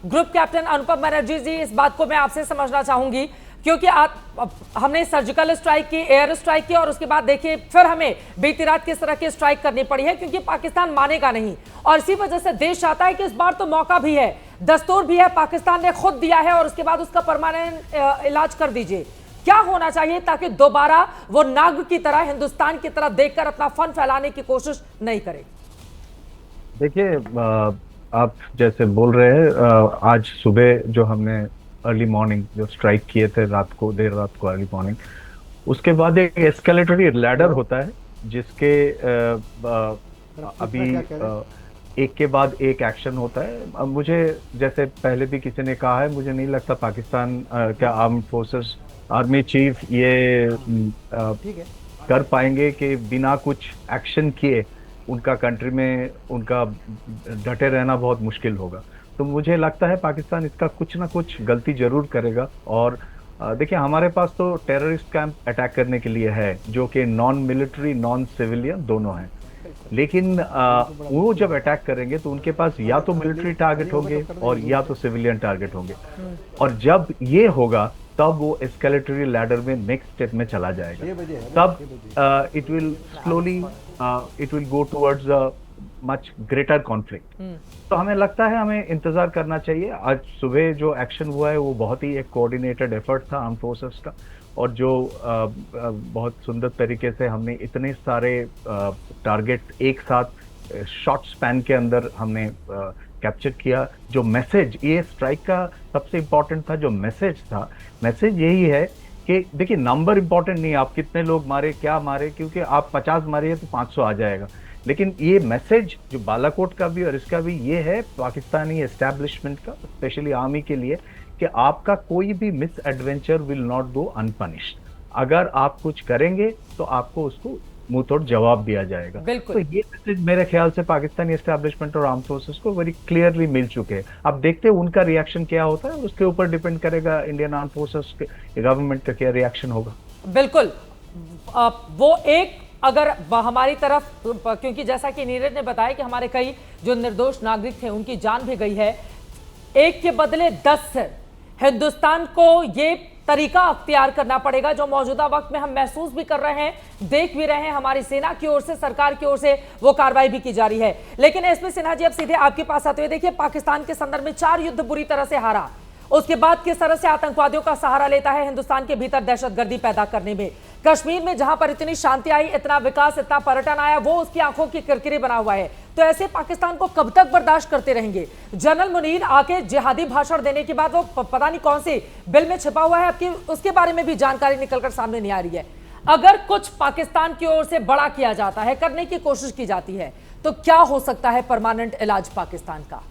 Group captain अनुपम बनर्जी जी, इस बात को मैं आपसे समझना चाहूंगी, क्योंकि हमने सर्जिकल स्ट्राइक की, एयर स्ट्राइक की, और उसके बाद देखिए फिर हमें बीती रात किस तरह की स्ट्राइक करनी पड़ी है, क्योंकि पाकिस्तान मानेगा नहीं। और इसी वजह से देश चाहता है कि इस बार तो मौका भी है, दस्तूर भी है, पाकिस्तान ने खुद दिया है, और उसके बाद उसका परमानेंट इलाज कर दीजिए। क्या होना चाहिए ताकि दोबारा वो नाग की तरह हिंदुस्तान की तरफ देखकर अपना फन फैलाने की कोशिश नहीं करे? देखिए, आप जैसे बोल रहे हैं, आज सुबह जो हमने अर्ली मॉर्निंग जो स्ट्राइक किए थे, रात को, देर रात को अर्ली मॉर्निंग, उसके बाद एक एस्केलेटरी लैडर होता है जिसके अभी एक के बाद एक एक्शन होता है। अब मुझे, जैसे पहले भी किसी ने कहा है, मुझे नहीं लगता पाकिस्तान क्या आर्म फोर्सेस, आर्मी चीफ ये कर पाएंगे कि बिना कुछ एक्शन किए उनका कंट्री में उनका डटे रहना बहुत मुश्किल होगा। तो मुझे लगता है पाकिस्तान इसका कुछ ना कुछ गलती जरूर करेगा। और देखिए, हमारे पास तो टेररिस्ट कैंप अटैक करने के लिए है जो कि नॉन मिलिट्री नॉन सिविलियन दोनों हैं, लेकिन वो जब अटैक करेंगे तो उनके पास या तो मिलिट्री टारगेट होंगे और या तो सिविलियन टारगेट होंगे। और जब ये होगा तब वो एस्केलेटरी लैडर में नेक्स्ट स्टेप में चला जाएगा। तब it will slowly it will go towards a much greater conflict. तो हमें लगता है हमें इंतजार करना चाहिए। आज सुबह जो एक्शन हुआ है वो बहुत ही एक कोऑर्डिनेटेड एफर्ट था आर्म फोर्सेस का, और जो बहुत सुंदर तरीके से हमने इतने सारे टारगेट एक साथ शॉर्ट स्पैन के अंदर हमने कैप्चर किया। जो मैसेज ये स्ट्राइक का सबसे इम्पोर्टेंट था, जो मैसेज था, मैसेज यही है कि देखिए, नंबर इम्पोर्टेंट नहीं, आप कितने लोग मारे, क्या मारे, क्योंकि आप 50 मारिए तो 500 आ जाएगा। लेकिन ये मैसेज जो बालाकोट का भी और इसका भी ये है पाकिस्तानी एस्टैब्लिशमेंट का, स्पेशली आर्मी के लिए, कि आपका कोई भी misadventure will not go unpunished. अगर आप कुछ करेंगे तो आपको उसको मुंह तोड़ जवाब दिया जाएगा। तो ये मैसेज मेरे ख्याल से पाकिस्तानी एस्टैब्लिशमेंट और आर्म फोर्सेस को वेरी क्लियरली मिल चुके हैं। अब देखते हैं उनका रिएक्शन क्या होता है, उसके ऊपर डिपेंड करेगा इंडियन आर्म फोर्सेस के, गवर्नमेंट का क्या रिएक्शन होगा। बिल्कुल। वो एक अगर हमारी तरफ, क्योंकि जैसा कि नीरज ने बताया कि हमारे कई जो निर्दोष नागरिक थे उनकी जान भी गई है, एक के बदले 10 सिर हिंदुस्तान को ये तरीका अख्तियार करना पड़ेगा जो मौजूदा वक्त में हम महसूस भी कर रहे हैं, देख भी रहे हैं। हमारी सेना की ओर से, सरकार की ओर से वो कार्रवाई भी की जा रही है। लेकिन एसपी सिन्हा जी, अब सीधे आपके पास आते हुए, देखिए, पाकिस्तान के संदर्भ में 4 युद्ध बुरी तरह से हारा, उसके बाद किस तरह से आतंकवादियों का सहारा लेता है हिंदुस्तान के भीतर दहशतगर्दी पैदा करने में। कश्मीर में जहां पर इतनी शांति आई, इतना विकास, इतना पर्यटन आया, वो उसकी आंखों की किरकिरी बना हुआ है। तो ऐसे पाकिस्तान को कब तक बर्दाश्त करते रहेंगे? जनरल मुनीर आके जिहादी भाषण देने के बाद वो पता नहीं कौन से बिल में छिपा हुआ है, आपकी उसके बारे में भी जानकारी निकलकर सामने नहीं आ रही है। अगर कुछ पाकिस्तान की ओर से बड़ा किया जाता है, करने की कोशिश की जाती है, तो क्या हो सकता है परमानेंट इलाज पाकिस्तान का?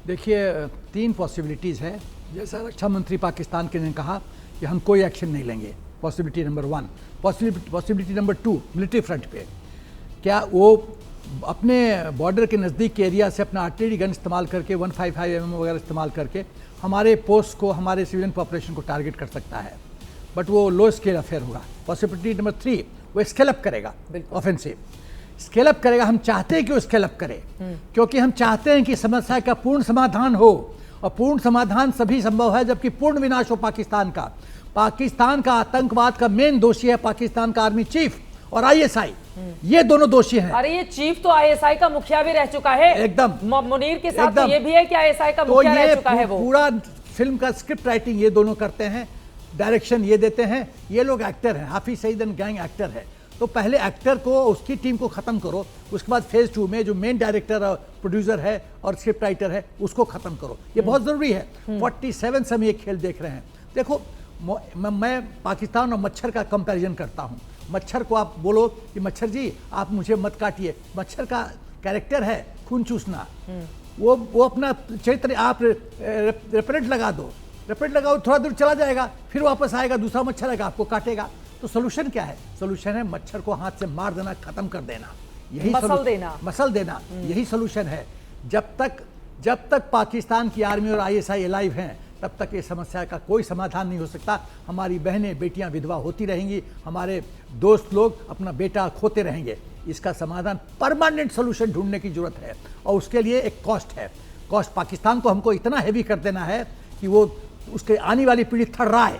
देखिए, 3 पॉसिबिलिटीज है। जैसा रक्षा मंत्री पाकिस्तान के ने कहा कि हम कोई एक्शन नहीं लेंगे, possibility number 1। Possibility number 2, military front पे क्या वो अपने बॉर्डर के नज़दीक के एरिया से अपना आर्टिलरी गन इस्तेमाल करके 155 mm वगैरह इस्तेमाल करके हमारे पोस्ट को, हमारे सिविलियन पॉपुलेशन को टारगेट कर सकता है, बट वो लो स्केल अफेयर होगा। पॉसिबिलिटी नंबर 3, वो स्केल अप करेगा, ऑफेंसिव स्केल अप करेगा। हम चाहते हैं कि वो स्केल अप करे, क्योंकि हम चाहते हैं कि समस्या का पूर्ण समाधान हो, और पूर्ण समाधान सभी संभव है जबकि पूर्ण विनाश हो पाकिस्तान का। पाकिस्तान का आतंकवाद का मेन दोषी है पाकिस्तान का आर्मी चीफ और आईएसआई, ये दोनों दोषी हैं। अरे ये चीफ तो आईएसआई का मुखिया भी रह चुका है, एकदम मुनीर के साथ तो ये भी है कि आईएसआई का मुखिया रह चुका है। वो पूरा फिल्म का स्क्रिप्ट राइटिंग ये दोनों करते हैं, डायरेक्शन ये देते हैं। ये लोग एक्टर हैं, Hafiz Saeed and gang actor है। तो पहले एक्टर को, उसकी टीम को खत्म करो, उसके बाद फेज 2 में जो मेन डायरेक्टर और प्रोड्यूसर है और स्क्रिप्ट राइटर है उसको खत्म करो। ये बहुत जरूरी है। 47 से हम ये खेल देख रहे हैं। देखो, मैं पाकिस्तान और मच्छर का कंपैरिजन करता हूँ। मच्छर को आप बोलो कि मच्छर जी आप मुझे मत काटिए, मच्छर का कैरेक्टर है खून चूसना। वो अपना चरित्र, आप रेपेलेंट लगा दो, रेपेलेंट लगाओ, थोड़ा दूर चला जाएगा, फिर वापस आएगा, दूसरा मच्छर आएगा, आपको काटेगा। तो सोल्यूशन क्या है? सोल्यूशन है मच्छर को हाथ से मार देना, खत्म कर देना, यही मसल देना, यही सोल्यूशन है। जब तक पाकिस्तान की आर्मी और आईएसआई अलाइव हैं, तब तक ये समस्या का कोई समाधान नहीं हो सकता। हमारी बहनें बेटियां विधवा होती रहेंगी, हमारे दोस्त लोग अपना बेटा खोते रहेंगे। इसका समाधान, परमानेंट सोल्यूशन ढूंढने की जरूरत है, और उसके लिए एक कॉस्ट है। कॉस्ट पाकिस्तान को हमको इतना हैवी कर देना है कि वो उसके आने वाली पीढ़ी थड़ रहा है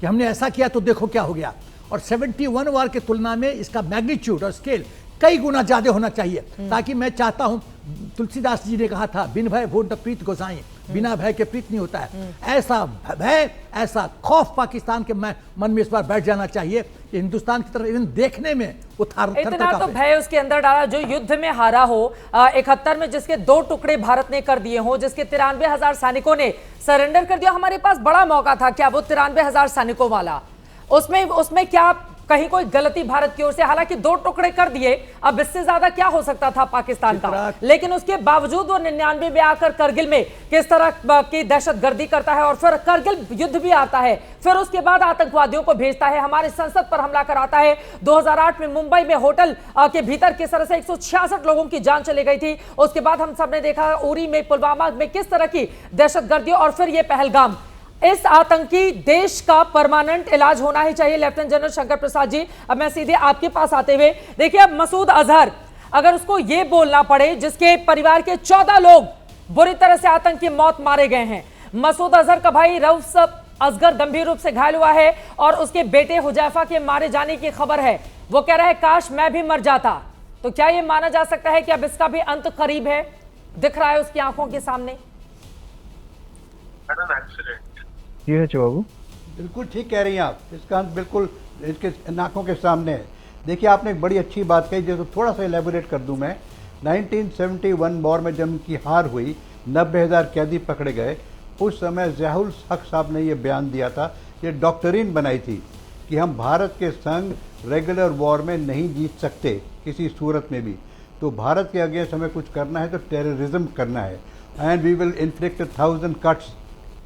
कि हमने ऐसा किया तो देखो क्या हो गया। और 71 वार के तुलना में इसका मैग्नीट्यूड और स्केल कई गुना ज्यादा होना चाहिए, ताकि मैं चाहता हूं, तुलसीदास जी ने कहा था, बिन भय भूत प्रीत गोसाई, बिना भय के प्रीत नहीं होता है। ऐसा भय, ऐसा खौफ पाकिस्तान के मन में इस बार बैठ जाना चाहिए कि हिंदुस्तान की तरफ इवन देखने में वो इतना तो भय उसके अंदर डाला जो युद्ध में हारा हो 71 में, जिसके 2 टुकड़े भारत ने कर दिए हो, जिसके 93,000 सैनिकों ने सरेंडर कर दिया। हमारे पास बड़ा मौका था क्या वो 93,000 सैनिकों वाला, उसमें क्या कहीं कोई गलती भारत की ओर से? हालांकि 2 टुकड़े कर दिए, अब इससे ज्यादा क्या हो सकता था पाकिस्तान का, लेकिन उसके बावजूद वो 99 में आकर करगिल में किस तरह की दहशतगर्दी करता है, और फिर करगिल युद्ध भी आता है, फिर उसके बाद आतंकवादियों को भेजता है, हमारी संसद पर हमला कराता है। 2008 में मुंबई में होटल के भीतर किस तरह से 166 लोगों की जान चली गई थी। उसके बाद हम सबने देखा उरी में, पुलवामा में किस तरह की दहशतगर्दी, और फिर ये पहलगाम। इस आतंकी देश का परमानेंट इलाज होना ही चाहिए। लेफ्टिनेंट जनरल शंकर प्रसाद जी, अब मैं सीधे आपके पास आते हुए, देखिए अब मसूद अजहर, अगर उसको यह बोलना पड़े जिसके परिवार के 14 लोग बुरी तरह से आतंकी मौत मारे गए हैं, मसूद अजहर का भाई रऊफ असगर गंभीर रूप से घायल हुआ है और उसके बेटे हुजैफा के मारे जाने की खबर है, वो कह रहा है काश मैं भी मर जाता, तो क्या यह माना जा सकता है कि अब इसका भी अंत करीब है, दिख रहा है उसकी आंखों के सामने? ये है बाबू, बिल्कुल ठीक कह रही हैं आप, इसका अंत बिल्कुल इसके नाकों के सामने है। देखिए आपने एक बड़ी अच्छी बात कही, जो थोड़ा सा एलेबोरेट कर दूं मैं। 1971 वॉर में जब उनकी हार हुई, 90,000 कैदी पकड़े गए, उस समय ज़ियाउल हक साहब ने ये बयान दिया था, ये डॉक्टरीन बनाई थी कि हम भारत के संग रेगुलर वॉर में नहीं जीत सकते किसी सूरत में भी, तो भारत के अगेंस्ट हमें कुछ करना है तो टेररिज्म करना है, and we will inflict 1000 cuts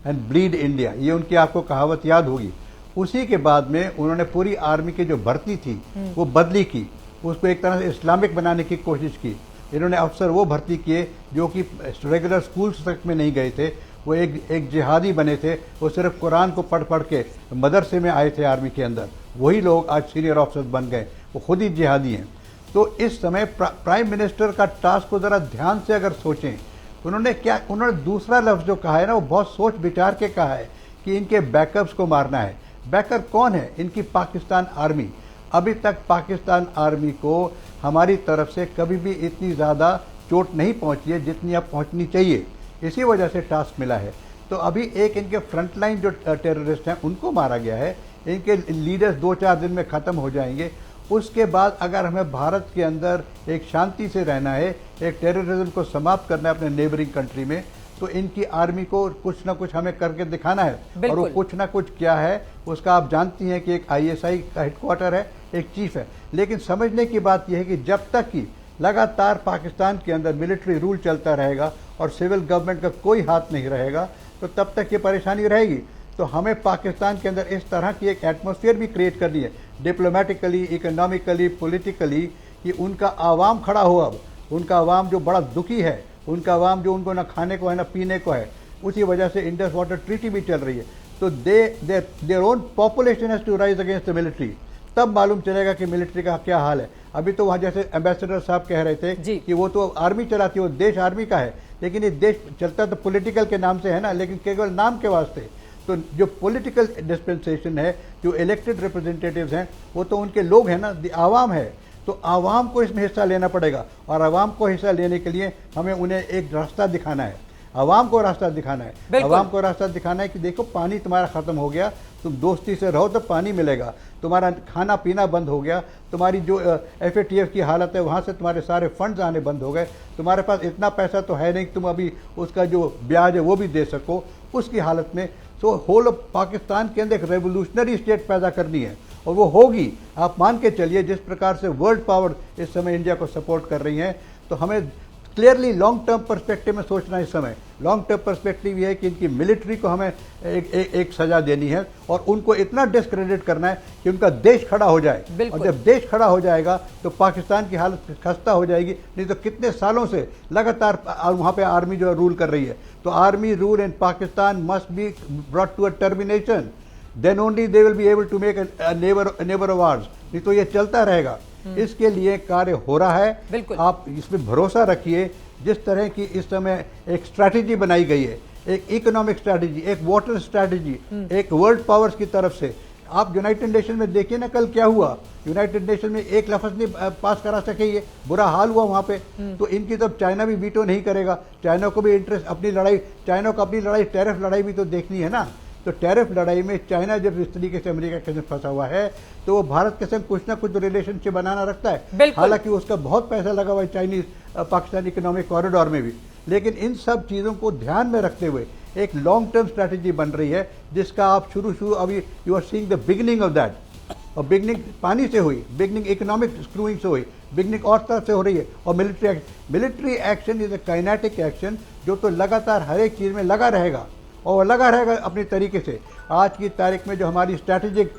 and bleed India, ये उनकी आपको कहावत याद होगी। उसी के बाद में उन्होंने पूरी आर्मी की जो भर्ती थी वो बदली की, उसको एक तरह से इस्लामिक बनाने की कोशिश की। इन्होंने अफसर वो भर्ती किए जो कि रेगुलर स्कूल्स तक में नहीं गए थे, वो एक जिहादी बने थे, वो सिर्फ कुरान को पढ़ पढ़ के मदरसे में आए थे आर्मी के अंदर, वही लोग आज सीनियर ऑफिसर्स बन गए, वो खुद ही जिहादी हैं। तो इस समय प्राइम मिनिस्टर का टास्क को ज़रा ध्यान से अगर सोचें, उन्होंने दूसरा लफ्ज़ जो कहा है ना, वो बहुत सोच विचार के कहा है कि इनके बैकअप्स को मारना है। बैकअप कौन है? इनकी पाकिस्तान आर्मी। अभी तक पाकिस्तान आर्मी को हमारी तरफ से कभी भी इतनी ज़्यादा चोट नहीं पहुंची है जितनी अब पहुंचनी चाहिए, इसी वजह से टास्क मिला है। तो अभी एक इनके फ्रंटलाइन जो टेररिस्ट हैं उनको मारा गया है, इनके लीडर्स 2-4 दिन में ख़त्म हो जाएंगे। उसके बाद अगर हमें भारत के अंदर एक शांति से रहना है, एक टेररिज्म को समाप्त करना है अपने नेबरिंग कंट्री में, तो इनकी आर्मी को कुछ ना कुछ हमें करके दिखाना है। और वो कुछ ना कुछ क्या है उसका आप जानती हैं कि एक ISI का हेडक्वार्टर है, एक चीफ है। लेकिन समझने की बात यह है कि जब तक कि लगातार पाकिस्तान के अंदर मिलिट्री रूल चलता रहेगा और सिविल गवर्नमेंट का कोई हाथ नहीं रहेगा, तो तब तक ये परेशानी रहेगी। तो हमें पाकिस्तान के अंदर इस तरह की एक एटमॉस्फेयर भी क्रिएट करनी है, डिप्लोमेटिकली, इकोनॉमिकली, पॉलिटिकली, कि उनका आवाम खड़ा हो। अब उनका आवाम जो बड़ा दुखी है, उनका आवाम जो उनको ना खाने को है ना पीने को है, उसी वजह से इंडस वाटर ट्रीटी भी चल रही है। तो their own population has to rise against the military, तब मालूम चलेगा कि मिलिट्री का क्या हाल है। अभी तो वहाँ जैसे एम्बेसडर साहब कह रहे थे कि वो तो आर्मी चलाती है, वो देश आर्मी का है, लेकिन ये देश चलता तो पॉलिटिकल के नाम से है ना, लेकिन केवल नाम के वास्ते। तो जो पॉलिटिकल डिस्पेंसेशन है, जो इलेक्टेड रिप्रेजेंटेटिव्स हैं, वो तो उनके लोग हैं ना, आवाम है। तो आवाम को इसमें हिस्सा लेना पड़ेगा, और आवाम को हिस्सा लेने के लिए हमें उन्हें एक रास्ता दिखाना है, आवाम को रास्ता दिखाना है। आवाम को रास्ता दिखाना है कि देखो पानी तुम्हारा ख़त्म हो गया, तुम दोस्ती से रहो तो पानी मिलेगा, तुम्हारा खाना पीना बंद हो गया, तुम्हारी जो FATF की हालत है वहाँ से तुम्हारे सारे फंड्स आने बंद हो गए, तुम्हारे पास इतना पैसा तो है नहीं कि तुम अभी उसका जो ब्याज है वो भी दे सको, उसकी हालत में तो होल ऑफ पाकिस्तान के अंदर एक रेवोल्यूशनरी स्टेट पैदा करनी है, और वो होगी। आप मान के चलिए जिस प्रकार से वर्ल्ड पावर इस समय इंडिया को सपोर्ट कर रही है, तो हमें क्लियरली लॉन्ग टर्म पर्सपेक्टिव में सोचना है। इस समय लॉन्ग टर्म पर्सपेक्टिव ये है कि इनकी मिलिट्री को हमें एक सजा देनी है, और उनको इतना डिस्क्रेडिट करना है कि उनका देश खड़ा हो जाए। और जब देश खड़ा हो जाएगा तो पाकिस्तान की हालत खस्ता हो जाएगी। नहीं तो कितने सालों से लगातार वहाँ पे आर्मी जो रूल कर रही है, तो army rule in Pakistan must be brought to a termination, then only they will be able to make a neighbour of ours. नहीं तो ये चलता रहेगा। इसके लिए कार्य हो रहा है, आप इसमें भरोसा रखिए जिस तरह की इस समय एक स्ट्रैटेजी बनाई गई है, एक इकोनॉमिक स्ट्रैटेजी, एक वाटर स्ट्रैटेजी, एक वर्ल्ड पावर्स की तरफ से, आप यूनाइटेड नेशन में देखिए ना कल क्या हुआ। यूनाइटेड नेशन में एक लफ्ज नहीं पास करा सके, ये बुरा हाल हुआ वहाँ पे। तो इनकी तो चाइना भी वीटो नहीं करेगा, चाइना को भी इंटरेस्ट अपनी लड़ाई, चाइना को अपनी लड़ाई टैरिफ लड़ाई भी तो देखनी है ना। तो टैरिफ लड़ाई में चाइना जब इस तरीके से अमेरिका के साथ फंसा हुआ है तो वो भारत के संग कुछ ना कुछ रिलेशनशिप बनाना रखता है। हालांकि उसका बहुत पैसा लगा हुआ है चाइनीज पाकिस्तान इकोनॉमिक कॉरिडोर में भी, लेकिन इन सब चीज़ों को ध्यान में रखते हुए एक लॉन्ग टर्म स्ट्रैटेजी बन रही है, जिसका आप शुरू अभी you are seeing the beginning of that. और बिगनिंग पानी से हुई, बिगनिंग इकोनॉमिक स्क्रूइंग से हुई, बिगनिंग और तरह से हो रही है। और military action is a kinetic action जो तो लगातार हर एक चीज़ में लगा रहेगा और लगा रहेगा अपने तरीके से। आज की तारीख में जो हमारी स्ट्रैटेजिक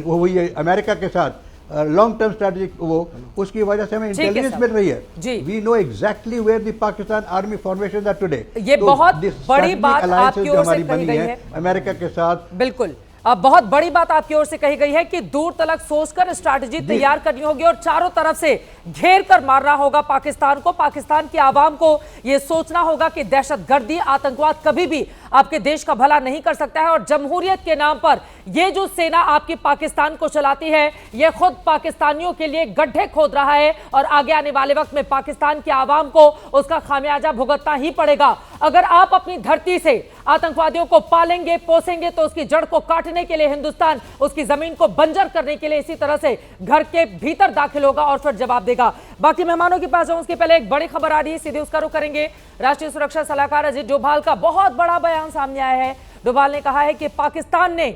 वो हुई है अमेरिका के साथ लॉन्ग टर्म स्ट्रैटेजिक, वो उसकी वजह से हमें इंटेलिजेंस मिल रही है। We know exactly where the Pakistan army formation are today. ये बहुत बड़ी बात आपकी ओर से कही गई है अमेरिका के साथ। बिल्कुल, अब बहुत बड़ी बात आपकी ओर से कही गई है कि दूर तलक सोचकर स्ट्रैटेजी तैयार करनी होगी और चारों तरफ से घेर कर मारना होगा पाकिस्तान को। पाकिस्तान की आवाम को यह सोचना होगा कि दहशतगर्दी, आतंकवाद कभी भी आपके देश का भला नहीं कर सकता है। और जमहूरियत के नाम पर यह जो सेना आपकी पाकिस्तान को चलाती है, यह खुद पाकिस्तानियों के लिए गड्ढे खोद रहा है और आगे आने वाले वक्त में पाकिस्तान की आवाम को उसका खामियाजा भुगतना ही पड़ेगा। अगर आप अपनी धरती से आतंकवादियों को पालेंगे, पोसेंगे, तो उसकी जड़ को काटने के लिए हिंदुस्तान उसकी जमीन को बंजर करने के लिए इसी तरह से घर के भीतर दाखिल होगा और फिर जवाब देगा। बाकी मेहमानों के पास जाऊं उसके पहले एक बड़ी खबर आ रही है, सीधे उसका रुख करेंगे। राष्ट्रीय सुरक्षा सलाहकार अजीत डोभाल का बहुत बड़ा बयान सामने आया है। डोभाल ने कहा है कि पाकिस्तान ने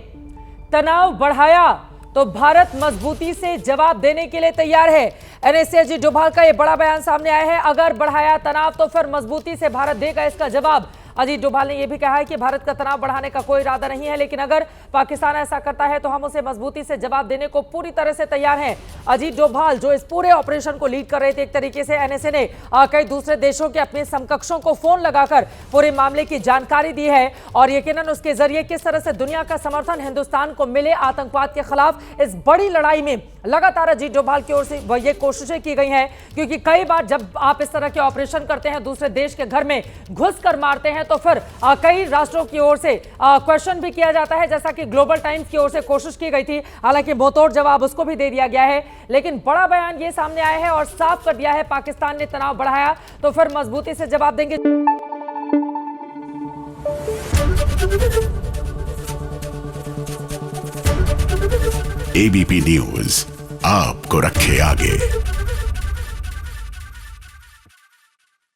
तनाव बढ़ाया तो भारत मजबूती से जवाब देने के लिए तैयार है। एनएसए अजीत डोभाल का यह बड़ा बयान सामने आया है। अगर बढ़ाया तनाव तो फिर मजबूती से भारत देगा इसका जवाब। अजीत डोभाल ने यह भी कहा है कि भारत का तनाव बढ़ाने का कोई इरादा नहीं है, लेकिन अगर पाकिस्तान ऐसा करता है तो हम उसे मजबूती से जवाब देने को पूरी तरह से तैयार हैं। अजीत डोभाल जो इस पूरे ऑपरेशन को लीड कर रहे थे, एक तरीके से एनएसए ने कई दूसरे देशों के अपने समकक्षों को फोन लगाकर पूरे मामले की जानकारी दी है और यकीनन उसके जरिए किस तरह से दुनिया का समर्थन हिंदुस्तान को मिले आतंकवाद के खिलाफ इस बड़ी लड़ाई में। लगातार अजीत डोभाल की ओर से ये कोशिशें की गई हैं, क्योंकि कई बार जब आप इस तरह के ऑपरेशन करते हैं, दूसरे देश के घर में घुस कर मारते हैं, तो फिर कई राष्ट्रों की ओर से क्वेश्चन भी किया जाता है, जैसा कि ग्लोबल टाइम्स की ओर से कोशिश की गई थी। हालांकि मुंहतोड़ जवाब उसको भी दे दिया गया है, लेकिन बड़ा बयान ये सामने आया है और साफ कर दिया है पाकिस्तान ने तनाव बढ़ाया तो फिर मजबूती से जवाब देंगे। एबीपी न्यूज आपको रखे आगे।